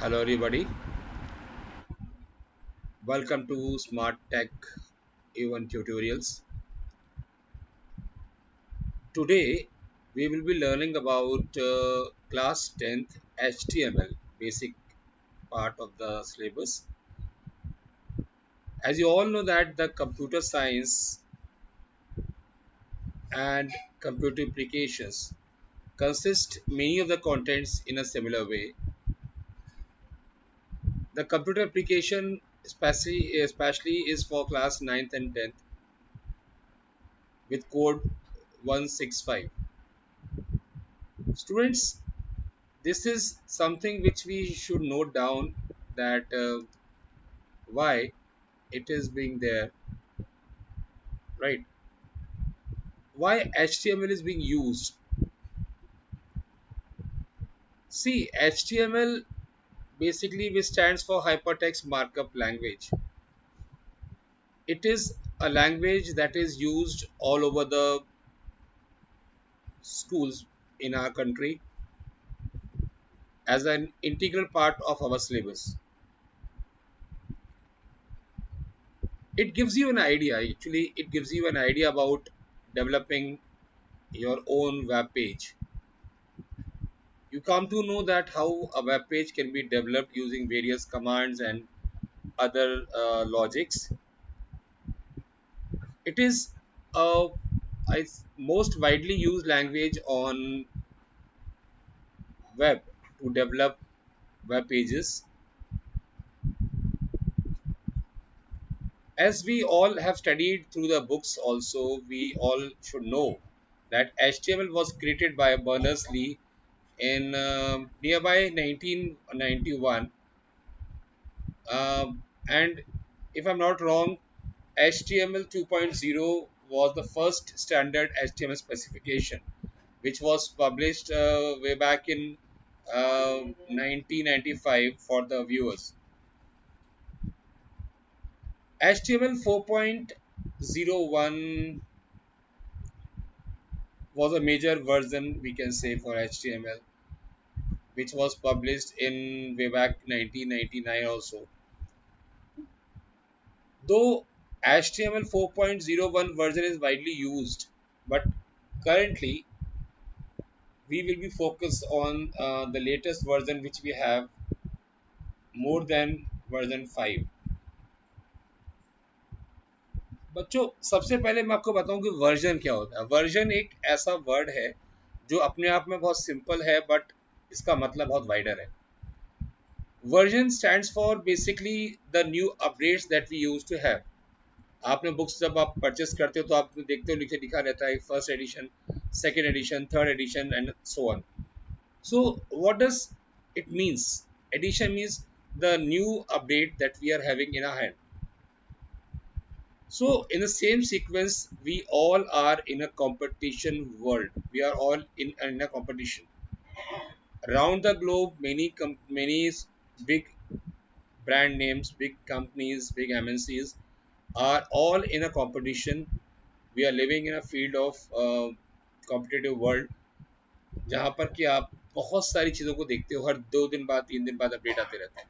Hello everybody, welcome to Smart Tech A1 Tutorials. Today we will be learning about class 10th HTML, basic part of the syllabus. As you all know that the computer science and computer applications consist many of the contents in a similar way. The computer application especially is for class 9th and 10th with code 165. Students, this is something which we should note down that why it is being there, right? Why HTML is being used. See, HTML basically which stands for hypertext markup language. It is a language that is used all over the schools in our country as an integral part of our syllabus. It gives you an idea, actually it gives you an idea about developing your own web page. You come to know that how a web page can be developed using various commands and other logics. It is a most widely used language on web to develop web pages. As we all have studied through the books also, we all should know that HTML was created by Berners-Lee in nearby 1991. And if I'm not wrong, HTML 2.0 was the first standard HTML specification, which was published way back in 1995 for the viewers. HTML 4.01 was a major version, we can say, for HTML, which was published in way back 1999 also. Though HTML 4.01 version is widely used, but currently we will be focused on the latest version which we have, more than version 5. बच्चों, सबसे पहले मैं आपको बताऊं कि version क्या होता है. वर्जन एक ऐसा वर्ड है जो अपने आप में बहुत सिंपल है बट इसका मतलब बहुत वाइडर है. Version stands for basically the new updates that we use to have. आपने बुक्स जब आप परचेस करते हो तो आप देखते हो लिखे लिखा रहता है first edition, second edition, third edition and so on. So what does it means? Edition means the new update that we are having in our hand. So in the same sequence, we all are in a competition world. We are all in a competition. Around the globe, many big brand names, big companies, big MNCs are all in a competition. We are living in a field of competitive world जहाँ पर कि आप बहुत सारी चीज़ों को देखते हो, हर 2 दिन बाद 3 दिन बाद अपडेट आते रहते हैं,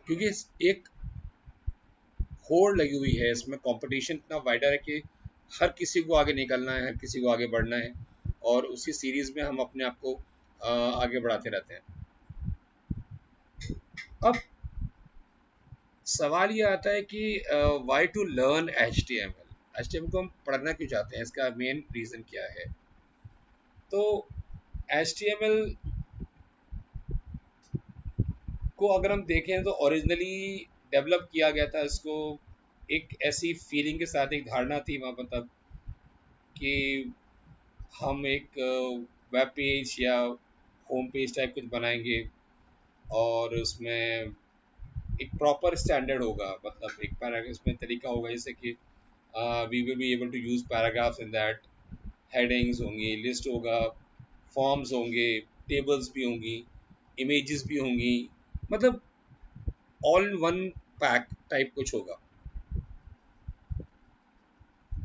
क्योंकि एक होड़ लगी हुई है इसमें. कंपटीशन इतना वाइडर है कि हर किसी को आगे निकलना है, हर किसी को आगे बढ़ना है, और उसी सीरीज में हम अपने आप को आगे बढ़ाते रहते हैं. अब सवाल ये आता है कि why to learn H T M को हम पढ़ना क्यों चाहते हैं, इसका मेन रीज़न क्या है. तो एच टी एम एल को अगर हम देखें तो ओरिजिनली डेवलप किया गया था इसको एक ऐसी फीलिंग के साथ, एक धारणा थी वहाँ पर तब कि हम एक वेब पेज या होम पेज टाइप कुछ बनाएंगे और उसमें एक प्रॉपर स्टैंडर्ड होगा, मतलब एक पैराग्राफ इसमें तरीका होगा जैसे कि we will be able to use paragraphs in that. Headings होंगी, लिस्ट होगा, फॉर्म्स होंगे, टेबल्स भी होंगी, इमेजेस भी होंगी, मतलब all in one pack type कुछ होगा,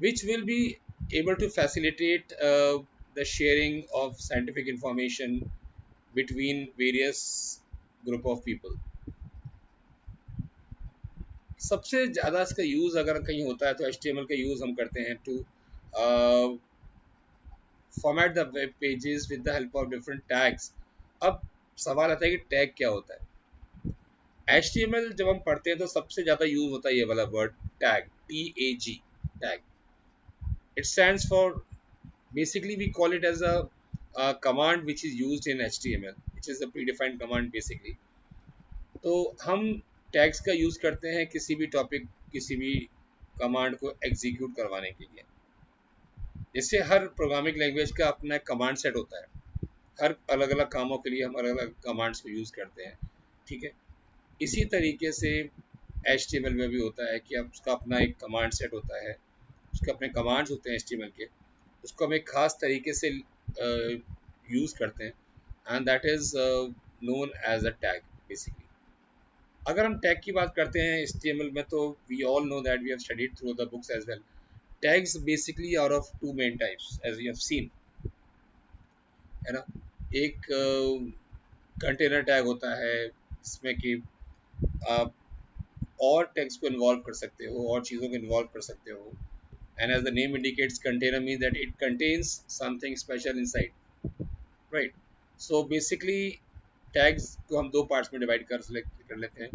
which will be able to facilitate the sharing of scientific information between various group of people. सबसे ज़्यादा इसका यूज़ अगर कहीं होता है तो HTML का यूज़ हम करते हैं to format the web pages with the help of different tags. अब सवाल आता है कि टैग क्या होता है. HTML जब हम पढ़ते हैं तो सबसे ज़्यादा यूज़ होता है ये वाला word tag, TAG, tag. It stands for, basically we call it as a command which is used in HTML, which is a predefined command basically. तो हम टैग्स का यूज़ करते हैं किसी भी टॉपिक, किसी भी कमांड को एग्जीक्यूट करवाने के लिए. जैसे हर प्रोग्रामिंग लैंग्वेज का अपना कमांड सेट होता है, हर अलग अलग कामों के लिए हम अलग अलग कमांड्स को यूज़ करते हैं. ठीक है. इसी तरीके से HTML में भी होता है कि अब उसका अपना एक कमांड सेट होता है, उसके अपने कमांड्स होते हैं HTML के, उसको हम एक खास तरीके से यूज़ करते हैं, and that is known as a tag basically. अगर हम टैग की बात करते हैं HTML में, तो we all know that we have studied through the books as well. Tags basically are of two main types as we have seen, है ना. एक कंटेनर टैग होता है, इसमें कि आप और टैग्स को इन्वॉल्व कर सकते हो, और चीज़ों को इन्वॉल्व कर सकते हो. And as the name indicates, container means that it contains something special inside, right. So basically tags को हम दो पार्ट्स में डिवाइड कर लेते हैं.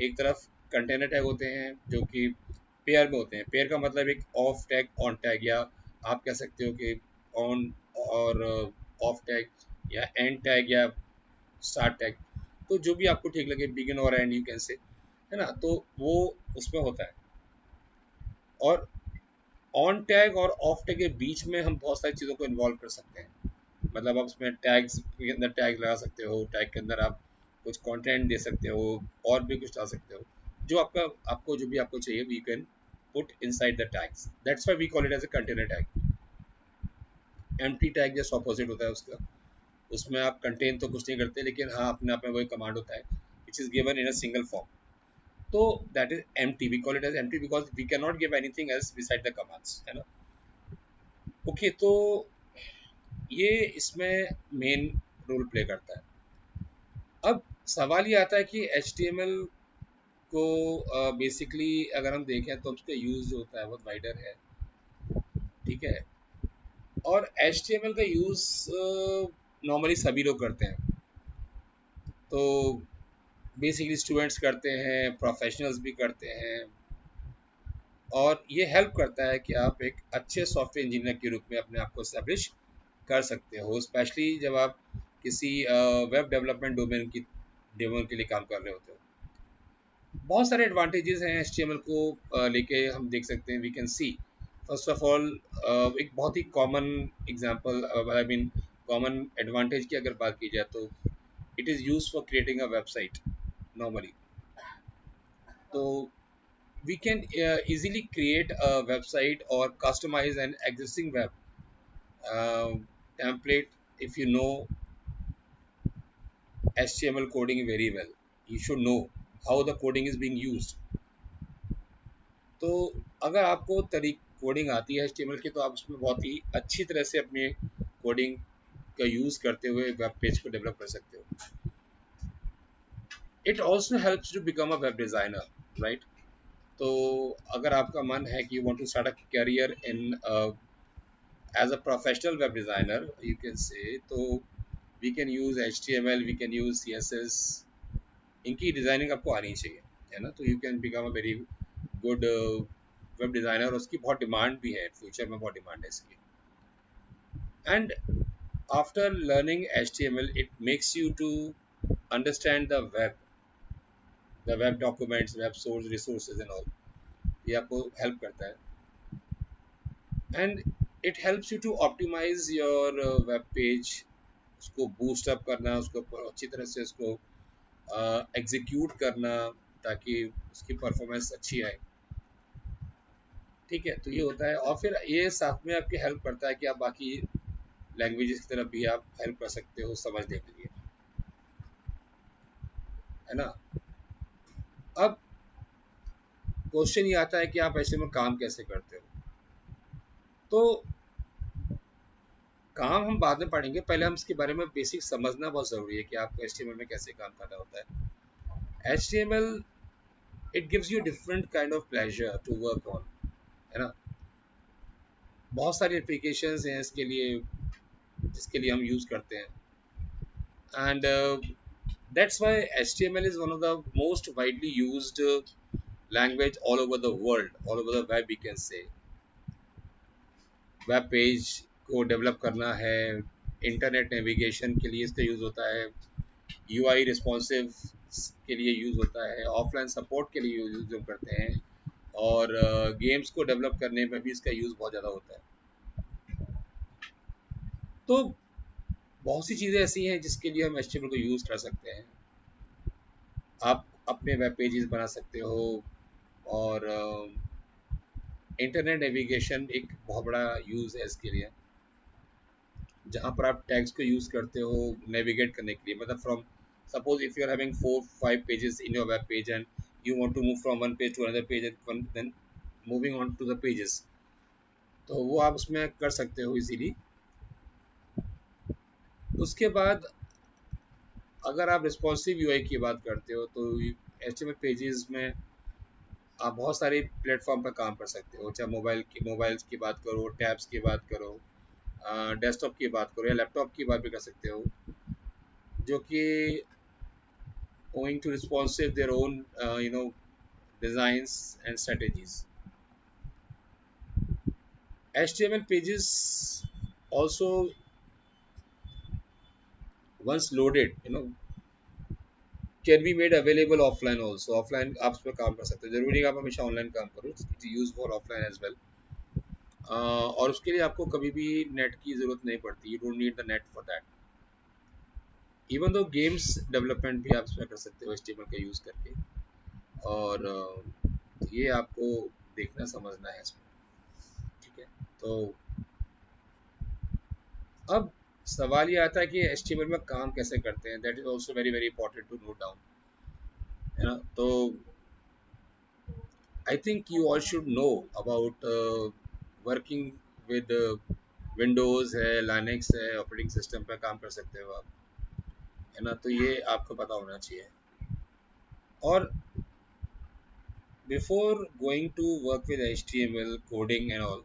एक तरफ कंटेनर टैग होते हैं जो कि पेयर में होते हैं. पेयर का मतलब एक ऑफ टैग, ऑन टैग, या आप कह सकते हो कि ऑन और ऑफ टैग, या एंड टैग, या स्टार्ट टैग. तो जो भी आपको ठीक लगे, बिगिन और एंड यू कैन से, है ना. तो वो उसमें होता है. और ऑन टैग और ऑफ टैग के बीच में हम बहुत सारी चीज़ों को इन्वॉल्व कर सकते हैं. मतलब आप उसमें टैग्स के अंदर टैग लगा सकते हो, टैग के अंदर आप कुछ कंटेंट दे सकते हो, और भी कुछ डाल सकते हो. जो आपको जो भी आपको चाहिए, we can put inside the tags. That's why we call it as a container tag. Empty tag just opposite होता है उसका. उसमें आप कंटेन तो कुछ नहीं करते, लेकिन हाँ अपने आप में वही कमांड होता है which is given in a single form. तो that is empty. We call it as empty because we can not give anything else beside the commands, है ना. ओके, तो ये इसमें मेन रोल प्ले करता है. अब सवाल ये आता है कि HTML को बेसिकली अगर हम देखें तो उसका यूज़ जो होता है बहुत वाइडर है. ठीक है. और HTML का यूज़ नॉर्मली सभी लोग करते हैं. तो बेसिकली स्टूडेंट्स करते हैं, प्रोफेशनल्स भी करते हैं, और ये हेल्प करता है कि आप एक अच्छे सॉफ्टवेयर इंजीनियर के रूप में अपने आप को एस्टेब्लिश कर सकते हो, स्पेशली जब आप किसी वेब डेवलपमेंट डोमेन के लिए काम कर रहे होते हो. बहुत सारे एडवांटेजेस हैं HTML को लेके, हम देख सकते हैं. We can see first of all, एक बहुत ही common example, I mean common advantage की अगर बात की जाए तो it is use for creating a website normally. तो we can easily create a website or customize an existing web template if you know HTML coding very well. You should know how the coding is being used. तो अगर आपको coding आती है HTML की, तो आप उसमें बहुत ही अच्छी तरह से अपने कोडिंग का यूज़ करते हुए वेब पेज को डेवलप कर सकते हो. It also helps to become a web designer, right. तो अगर आपका मन है कि you want to start a career in as a professional web designer, you can say, तो we can use HTML, we can use CSS. इनकी designing आपको आनी चाहिए, है ना. तो you can become a very good web designer. और उसकी बहुत डिमांड भी है, फ्यूचर में बहुत डिमांड है इसकी. And after learning HTML, it makes you to understand the web documents, web source, resources and all. ये आपको हेल्प करता है. And it helps you to optimize your web page, उसको बूस्ट अप करना, उसको अच्छी तरह से उसको एग्जीक्यूट करना, ताकि उसकी परफॉर्मेंस अच्छी आए. ठीक है. तो ये होता है, और फिर ये साथ में आपकी हेल्प करता है कि आप बाकी लैंग्वेजेस की तरफ भी आप हेल्प कर सकते हो समझने के लिए, है ना. अब क्वेश्चन ये आता है कि आप ऐसे में काम कैसे करते हो. तो काम हम बाद में पढ़ेंगे, पहले हम इसके बारे में बेसिक समझना बहुत ज़रूरी है कि आपको HTML में कैसे काम करना होता है। HTML, it gives you different kind of pleasure to work on, है ना। बहुत सारी एप्लीकेशंस हैं इसके लिए जिसके लिए हम यूज़ करते हैं, and that's why HTML is one of the most widely used language all over the world, all over the web, we can say। Web page को डेवलप करना है, इंटरनेट नेविगेशन के लिए इसका यूज़ होता है, यूआई रिस्पॉन्सिव के लिए यूज़ होता है, ऑफलाइन सपोर्ट के लिए यूज़ हम करते हैं, और गेम्स को डेवलप करने में भी इसका यूज़ बहुत ज़्यादा होता है। तो बहुत सी चीज़ें ऐसी हैं जिसके लिए हम HTML को यूज़ कर सकते हैं। आप अपने वेब पेजेस बना सकते हो, और इंटरनेट नेविगेशन एक बहुत बड़ा यूज़ है इसके लिए, जहाँ पर आप टैग्स को यूज़ करते हो नेविगेट करने के लिए। मतलब from, suppose if you are having 4-5 pages in your web page and you want to move from one page to another page and then moving on to the pages, तो वो आप उसमें कर सकते हो इजीली। उसके बाद अगर आप रिस्पॉन्सिव यूआई की बात करते हो तो HTML पेजेस में आप बहुत सारे प्लेटफॉर्म पर काम कर सकते हो, चाहे मोबाइल्स की बात करो, टैब्स की बात करो, डेस्कटॉप की बात करो, या लैपटॉप की बात भी कर सकते हो, जो कि owing to responsive their own designs and strategies. HTML pages also, once loaded, can be made available offline also। Offline आप उस पर काम कर सकते हो, जरूरी नहीं कि आप हमेशा ऑनलाइन काम करो, it's use for offline as well. और उसके लिए आपको कभी भी नेट की जरूरत नहीं पड़ती, you don't need the net for that. Even though games development भी आप इसमें कर सकते हो HTML का यूज करके, और ये आपको देखना समझना है इसमें, ठीक है। तो अब सवाल ये आता है कि HTML में काम कैसे करते हैं, that is also very very important to note down, है ना। तो I think you all should know about working with Windows है, लाइनक्स है, ऑपरेटिंग सिस्टम पे काम कर सकते हो आप, है ना। तो ये आपको पता होना चाहिए। और before going to work with HTML coding and all,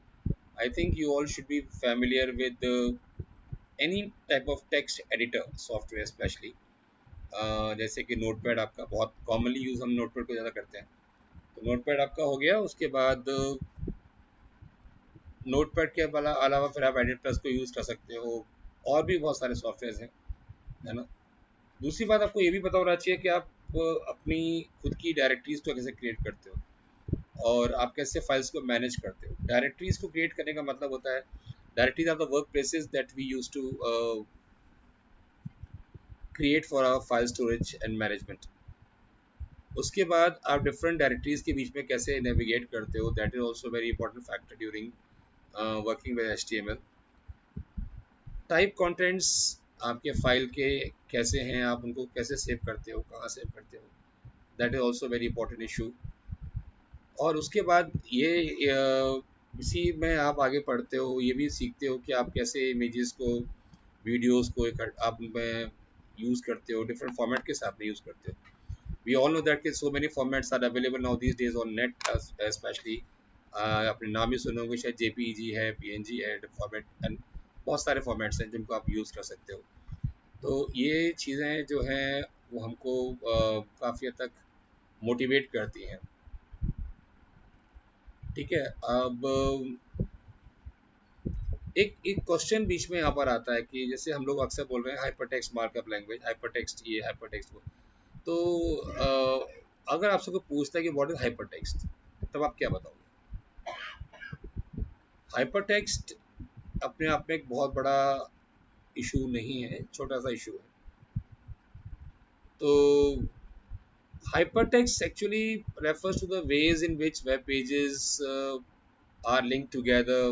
I think you all should be familiar with any type of text editor software especially, जैसे कि नोटपैड आपका बहुत कॉमनली यूज़, हम नोटपैड को ज़्यादा करते हैं। तो नोटपैड आपका हो गया, उसके बाद नोटपैड के अलावा फिर आप एडिट प्लस को यूज़ कर सकते हो, और भी बहुत सारे सॉफ्टवेयर हैं, है ना। दूसरी बात आपको ये भी पता होना चाहिए कि आप अपनी खुद की डायरेक्टरीज को कैसे क्रिएट करते हो, और आप कैसे फाइल्स को मैनेज करते हो। डायरेक्टरीज को क्रिएट करने का मतलब होता है, directories are the work places that we use to create for our file storage and management. उसके बाद आप डिफरेंट डायरेक्टरीज के बीच में कैसे नेविगेट करते हो, that is also very important factor during working with HTML। Type contents आपके file के कैसे हैं, आप उनको कैसे सेव करते हो, कहाँ सेव करते हो, that is also very important issue. और उसके बाद ये इसी में आप आगे पढ़ते हो, ये भी सीखते हो कि आप कैसे इमेजेस को, वीडियोस को आप उनमें यूज़ करते हो, डिफरेंट फॉर्मेट के साथ में यूज़ करते हो। We all know that so many formats are available now these days on net, especially अपने नाम ही सुने होंगे शायद, JPEG है, PNG है, फॉर्मेट एंड बहुत सारे फॉर्मेट्स हैं जिनको आप यूज़ कर सकते हो। तो ये चीज़ें जो हैं वो हमको काफ़ी हद तक मोटिवेट करती हैं, ठीक है। अब एक एक क्वेश्चन बीच में यहाँ पर आता है कि जैसे हम लोग अक्सर बोल रहे हैं hyper text markup language, hyper text ये, हाइपर टेक्स्ट वो। तो अगर आपसे कोई पूछता है कि व्हाट इज हाइपर टेक्स्ट, तब आप क्या बताओगे? हाइपर टेक्स्ट अपने आप में एक बहुत बड़ा इशू नहीं है, छोटा सा इशू है। तो hyper text actually refers to the ways in which web pages are linked together.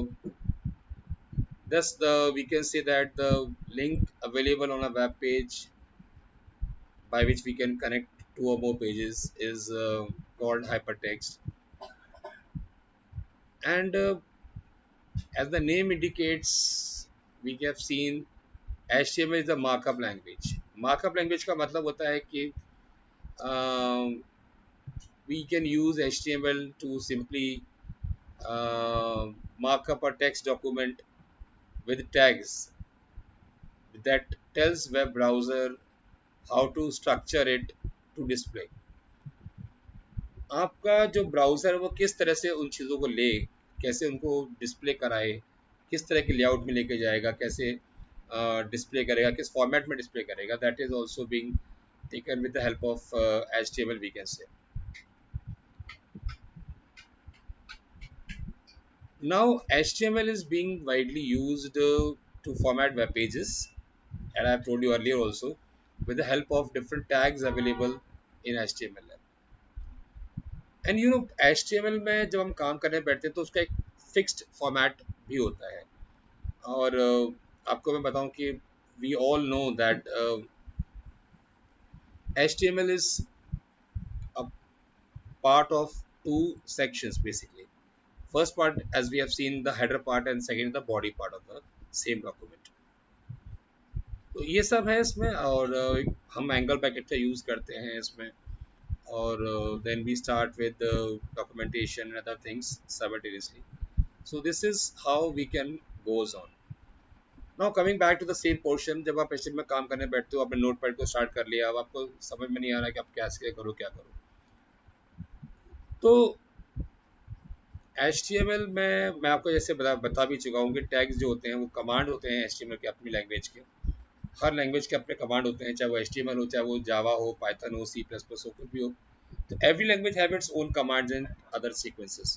Thus, we can say that the link available on a web page by which we can connect two or more pages is called hypertext. And as the name indicates, we have seen HTML is the markup language. Markup language का मतलब होता है कि um, we can use HTML to simply mark up a text document with tags that tells web browser how to structure it to display. आपका जो browser है वो किस तरह से उन चीज़ों को ले, कैसे उनको डिस्प्ले कराए, किस तरह के लेआउट में लेके जाएगा, कैसे डिस्प्ले करेगा, किस फॉर्मेट में डिस्प्ले करेगा, that is also being taken with the help of HTML we can say. Now HTML is being widely used to format web pages, and I have told you earlier also, with the help of different tags available in HTML. And you know HTML में जब हम काम करने बैठते हैं तो उसका एक फिक्स्ड फॉर्मेट भी होता है. और आपको मैं बताऊं कि we all know that HTML is a part of two sections basically. First part, as we have seen, the header part, and second the body part of the same document. तो ये सब है इसमें. और हम एंगल ब्रैकेट का use करते हैं इसमें. और then we start with the documentation and other things simultaneously. So this is how we can goes on. Now coming back to the same portion, जब आप HTML में काम करने बैठते हो, आपने नोटपैड को स्टार्ट कर लिया, अब आपको समझ में नहीं आ रहा कि आप कैसे करो क्या करो. तो HTML में मैं आपको जैसे बता भी चुका हूँ कि टैग्स जो होते हैं वो कमांड होते हैं HTML के, अपनी लैंग्वेज के. हर लैंग्वेज के अपने कमांड होते हैं, चाहे वो HTML हो, चाहे वो जावा हो, पाइथन हो, C++ हो, कुछ भी हो. तो every language have its own commands and other sequences.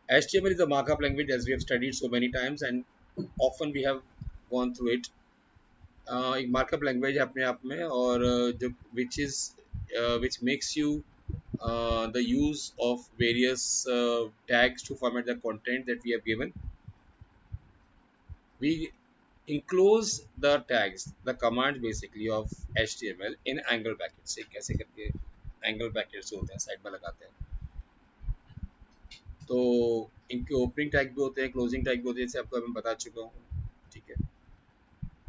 HTML is a markup language, as we have studied so many times and often we have gone through it. एक मार्कअप लैंग्वेज है अपने आप में, और जो which makes you the use of various tags to format the content that we have given. We enclose the tags, the command basically of HTML in angle brackets. से कैसे करके angle brackets होते हैं, साइड में लगाते हैं. तो इनके ओपनिंग टैग भी होते हैं, क्लोजिंग टैग भी होते हैं, जैसे आपको मैं बता चुका हूँ. ठीक है,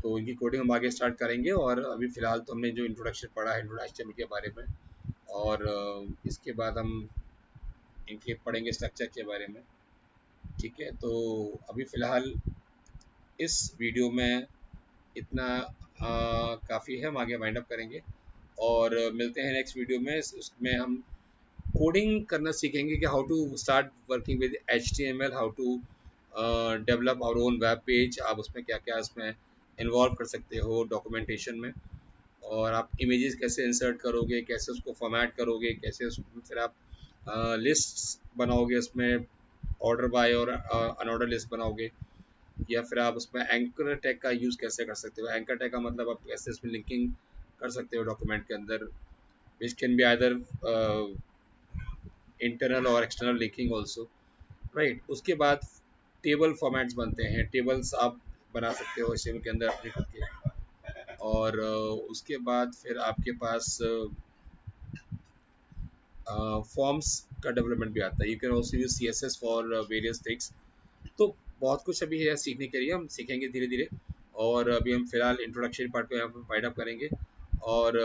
तो इनकी कोडिंग हम आगे स्टार्ट करेंगे. और अभी फिलहाल तो हमने जो इंट्रोडक्शन पढ़ा है HTML के बारे में, और इसके बाद हम इनके पढ़ेंगे स्ट्रक्चर के बारे में. ठीक है, तो अभी फ़िलहाल इस वीडियो में इतना काफ़ी है. हम आगे वाइंड अप करेंगे और मिलते हैं नेक्स्ट वीडियो में. उसमें हम कोडिंग करना सीखेंगे कि how to start working with HTML, how to develop our own web page. आप उसमें क्या क्या उसमें इन्वॉल्व कर सकते हो डॉक्यूमेंटेशन में, और आप इमेजेस कैसे इंसर्ट करोगे, कैसे उसको फॉर्मेट करोगे, कैसे उसको फिर आप लिस्ट्स बनाओगे, उसमें ऑर्डर बाय और अनऑर्डर लिस्ट बनाओगे, या फिर आप उसमें एंकर टैग का यूज़ कैसे कर सकते हो. एंकर टैग का मतलब आप कैसे उसमें लिंकिंग कर सकते हो डॉक्यूमेंट के अंदर, which can be either internal और एक्सटर्नल लिंकिंग ऑल्सो, राइट. उसके बाद टेबल फॉर्मेट्स बनते हैं, टेबल्स आप बना सकते हो HTML के अंदर अपने खुद के. और उसके बाद फिर आपके पास फॉर्म्स का डेवलपमेंट भी आता है. You can also use CSS for various things. तो बहुत कुछ अभी है सीखने के लिए, हम सीखेंगे धीरे धीरे. और अभी हम फिलहाल इंट्रोडक्शन पार्ट को यहाँ पर फाइंड अप करेंगे. और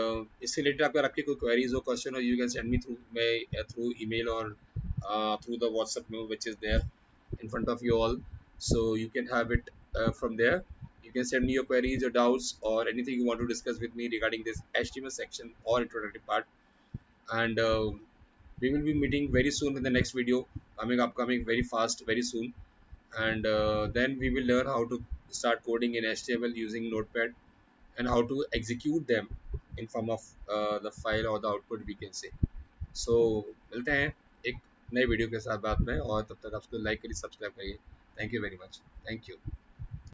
इससे रिलेटेड अगर आपकी कोई क्वेरीज हो, क्वेश्चन हो, you can send me through email or through the WhatsApp memo which is there in front of you all. So you can have it from there. You can send me your queries, your doubts, or anything you want to discuss with me regarding this HTML section or introductory part. And we will be meeting very soon in the next video, upcoming very fast, very soon. And then we will learn how to start coding in HTML using Notepad, and how to execute them in form of the file or the output we can say. So मिलते हैं एक नए video के साथ बाद में, और तब तक आप उसको लाइक करिए, सब्सक्राइब करिए. Thank you very much. Thank you.